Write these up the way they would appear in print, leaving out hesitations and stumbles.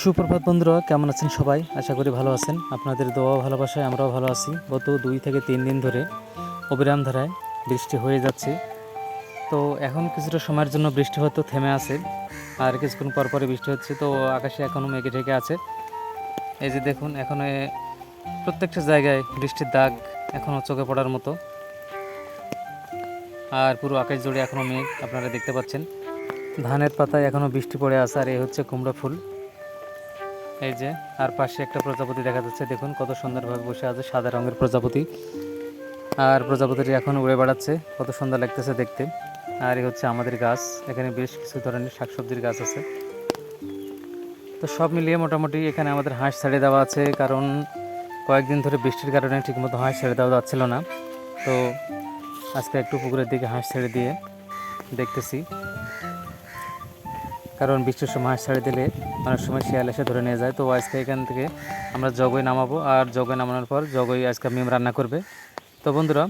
সুপ্রভাত বন্ধুরা, কেমন আছেন সবাই? আশা করি ভালো আছেন। আপনাদের দোয়া ভালোবাসায় আমরাও ভালো আছি। গত 2 থেকে 3 দিন ধরে অবিরাম ধারায় বৃষ্টি হয়ে যাচ্ছে। তো এখন কিছুটা সময়ের জন্য বৃষ্টি হয়তো থেমে আছে, আর কিছুক্ষণ পর পরে বৃষ্টি হচ্ছে। তো আকাশে এখনও মেঘে ঢেকে আছে। এই যে দেখুন, এখন প্রত্যেকটা জায়গায় বৃষ্টির দাগ এখনও চোখে পড়ার মতো, আর পুরো আকাশ জুড়ে এখনও মেঘ আপনারা দেখতে পাচ্ছেন। ধানের পাতায় এখনও বৃষ্টি পড়ে আছে। আর এই হচ্ছে কুমড়া ফুল, এই যে। আর পাশে একটা প্রজাপতি দেখা যাচ্ছে, দেখুন কত সুন্দরভাবে বসে আছে, সাদা রঙের প্রজাপতি। আর প্রজাপতিটি এখন উড়ে বেড়াচ্ছে, কত সুন্দর লাগতেছে দেখতে। আর এই হচ্ছে আমাদের গাছ, এখানে বেশ কিছু ধরনের শাকসবজির গাছ আছে। তো সব মিলিয়ে মোটামুটি এখানে আমাদের হাঁস ছেড়ে দেওয়া আছে, কারণ কয়েকদিন ধরে বৃষ্টির কারণে ঠিকমতো হাঁস ছেড়ে দেওয়া যাচ্ছিল না। তো আজকে একটু পুকুরের দিকে হাঁস ছেড়ে দিয়ে দেখতেছি, কারণ বৃষ্টির সময় হাঁস ছেড়ে দিলে অনেক সময় শিয়াল এসে ধরে নিয়ে যায়। তো আজকে এখান থেকে আমরা জগই নামাবো, আর জগই নামানোর পর জগই আজকে মিম রান্না করবে। তো বন্ধুরা,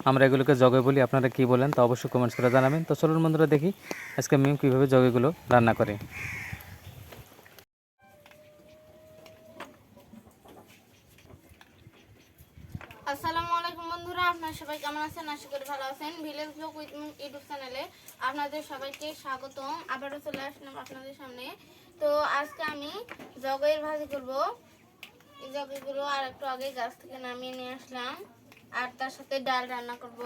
আমরা এগুলোকে জগই বলি, আপনারা কি বলেন তা অবশ্যই কমেন্টস করে জানাবেন। তো চলুন বন্ধুরা, দেখি আজকে মিম কীভাবে জগইগুলো রান্না করে। আসসালামু আলাইকুম বন্ধুরা, আপনারা সবাই কেমন আছেন? আশা করি ভালো আছেন। ভিলেজ ব্লগ উইথ ইউটিউব চ্যানেলে আপনাদের সবাইকে স্বাগতম। আবারও চলে আসলাম আপনাদের সামনে। তো আজকে আমি জগইয়ের ভাজি করব। এই জগইগুলো আর একটু আগে গাছ থেকে নামিয়ে নিয়ে আসলাম, আর তার সাথে ডাল রান্না করব।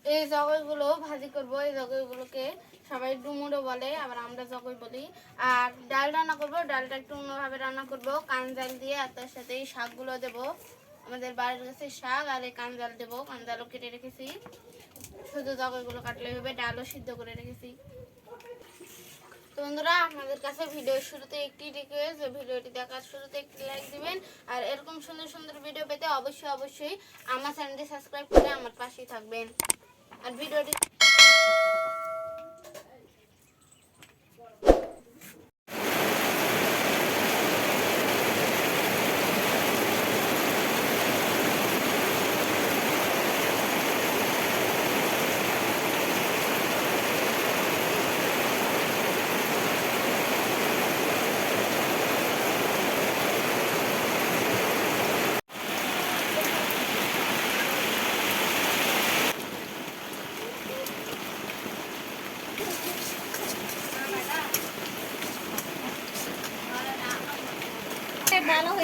এই জগইগুলো ভাজি করব। এই জগইগুলোকে সবাই ডুমুরও বলে, আবার আমরা জগই বলি। আর ডাল রান্না করব, ডালটা একটু অন্যভাবে রান্না করব, কানজাল দিয়ে। আর তার সাথে এই শাকগুলো দেবো, আমাদের বাড়ির কাছে শাক, আর এই কানজাল দেবো। কানজালও কেটে রেখেছি, শুধু জগইগুলো কাটলে হবে। ডালও সিদ্ধ করে রেখেছি। তো বন্ধুরা, আপনাদের কাছে ভিডিওর শুরুতে একটি রিকোয়েস্ট, যে ভিডিওটি দেখার শুরুতে একটি লাইক দিবেন। আর এরকম সুন্দর সুন্দর ভিডিও পেতে অবশ্যই আমার চ্যানেলটি সাবস্ক্রাইব করে আমার পাশেই থাকবেন। আর ভিডিওটি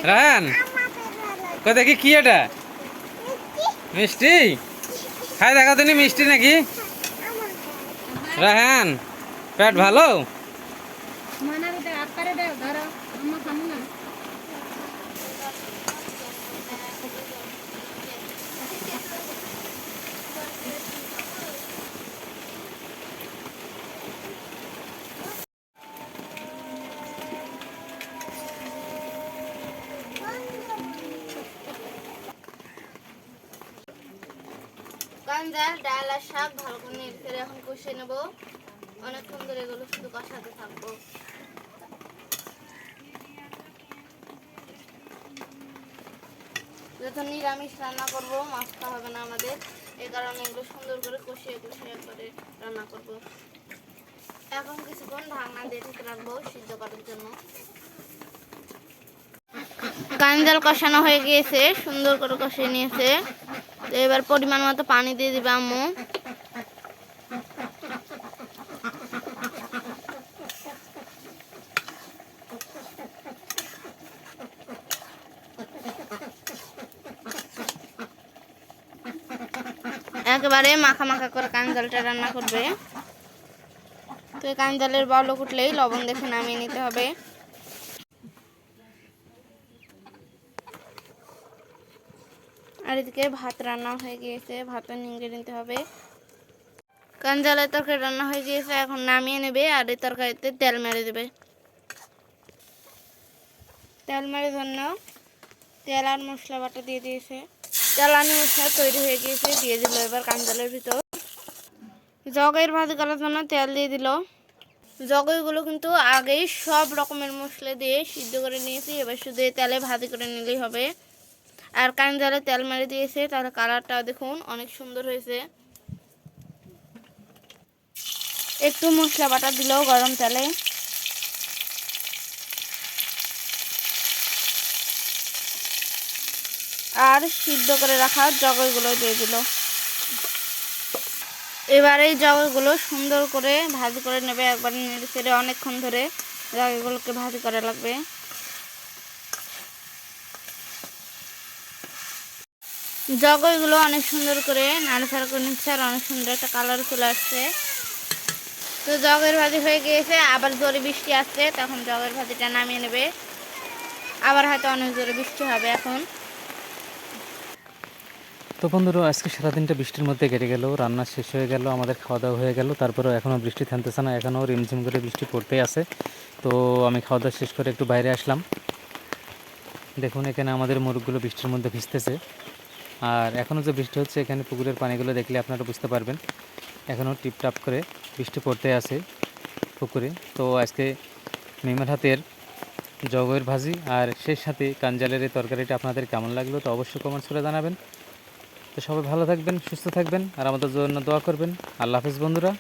রায়হান, কই দেখি কি এটা? মিষ্টি খাই, দেখা তুমি মিষ্টি নাকি? রায়হান, পেট ভালো? কানজাল, ডাল আর শাক ভালো করে নেড়ে এখন কষিয়ে নেবো। অনেকক্ষণ ধরে এগুলো শুধু কষাতে থাকবো। যখন নিরামিষ রান্না করবো, মাছ খাওয়া হবে না আমাদের, এই কারণে এগুলো সুন্দর করে কষিয়ে করে রান্না করব। এখন কিছুক্ষণ ঢাকনা দিয়ে ঢেকে রাখবো সিদ্ধ করার জন্য। কানজাল কষানো হয়ে গিয়েছে, সুন্দর করে কষিয়ে নিয়েছে। তো এবার পরিমাণ মতো পানি দিয়ে দিবে আম্মু। একেবারে মাখা মাখা করে কানজালটা রান্না করবে। তো এই কানজালের বলক উঠলেই লবণ দেখে নামিয়ে নিতে হবে। আর এদিকে ভাত রান্না হয়ে গিয়েছে, ভাতটা নিংড়ে নিতে হবে। কানজালের তরকারি রান্না হয়ে গিয়েছে, এখন নামিয়ে নেবে। আর এই তরকারিতে তেল মেরে দেবে। তেল মেরে জন্য তেল আর মশলা বাটা দিয়ে দিয়েছে। তেল আর মশলা তৈরি হয়ে গিয়েছে, দিয়ে দিল এবার কানজালের ভিতর। জগের ভাজি করার জন্য তেল দিয়ে দিল। জগইগুলো কিন্তু আগেই সব রকমের মশলা দিয়ে সিদ্ধ করে নিয়েছি, এবার শুধু তেলে ভাজি করে নিলেই হবে। আর কানজালে তেল মেরে দিয়েছে, তার কালারটা দেখুন অনেক সুন্দর হয়েছে। একটু মশলা বাটা দিল গরম তেলে। আর সিদ্ধ করে রাখা জগইগুলো দিয়ে দিল। এবার এই জগইগুলো সুন্দর করে ভাজি করে নেবে, একবার নেড়ে চেড়ে অনেকক্ষণ ধরে জগইগুলোকে ভাজি করা লাগবে। জগইগুলো অনেক সুন্দর করে নাড়াচাড়া করে নিচ্ছে আর অনেক সুন্দর একটা কালার চলে আসছে। তো জগের ভাজি হয়ে গিয়েছে, আবার জোরে বৃষ্টি আসছে, তখন জগের ভাজিটা নামিয়ে নেবে। আবার হয়তো অনেক জোরে বৃষ্টি হবে এখন। তো বন্ধুরা, আজকে সারাদিনটা বৃষ্টির মধ্যে কেটে গেল, রান্না শেষ হয়ে গেল, আমাদের খাওয়া দাওয়া হয়ে গেল, তারপরেও এখনও বৃষ্টি থামতেছে না, এখনও রিমঝিম করে বৃষ্টি পড়তেই আছে। তো আমি খাওয়া দাওয়া শেষ করে একটু বাইরে আসলাম। দেখুন এখানে আমাদের মোরগগুলো বৃষ্টির মধ্যে ভিজতেছে, আর এখনও যে বৃষ্টি হচ্ছে এখানে পুকুরের পানিগুলো দেখলে আপনারা বুঝতে পারবেন এখনও টিপটাপ করে বৃষ্টি পড়তে আছে পুকুরে। তো আজকে মিমের হাতের জগের ভাজি আর সেই সাথে কাঞ্জালের এই তরকারিটা আপনাদের কেমন লাগলো তো অবশ্যই কমেন্টস করে জানাবেন। তো সবাই ভালো থাকবেন, সুস্থ থাকবেন, আর আমাদের জন্য দোয়া করবেন। আল্লাহ হাফেজ বন্ধুরা।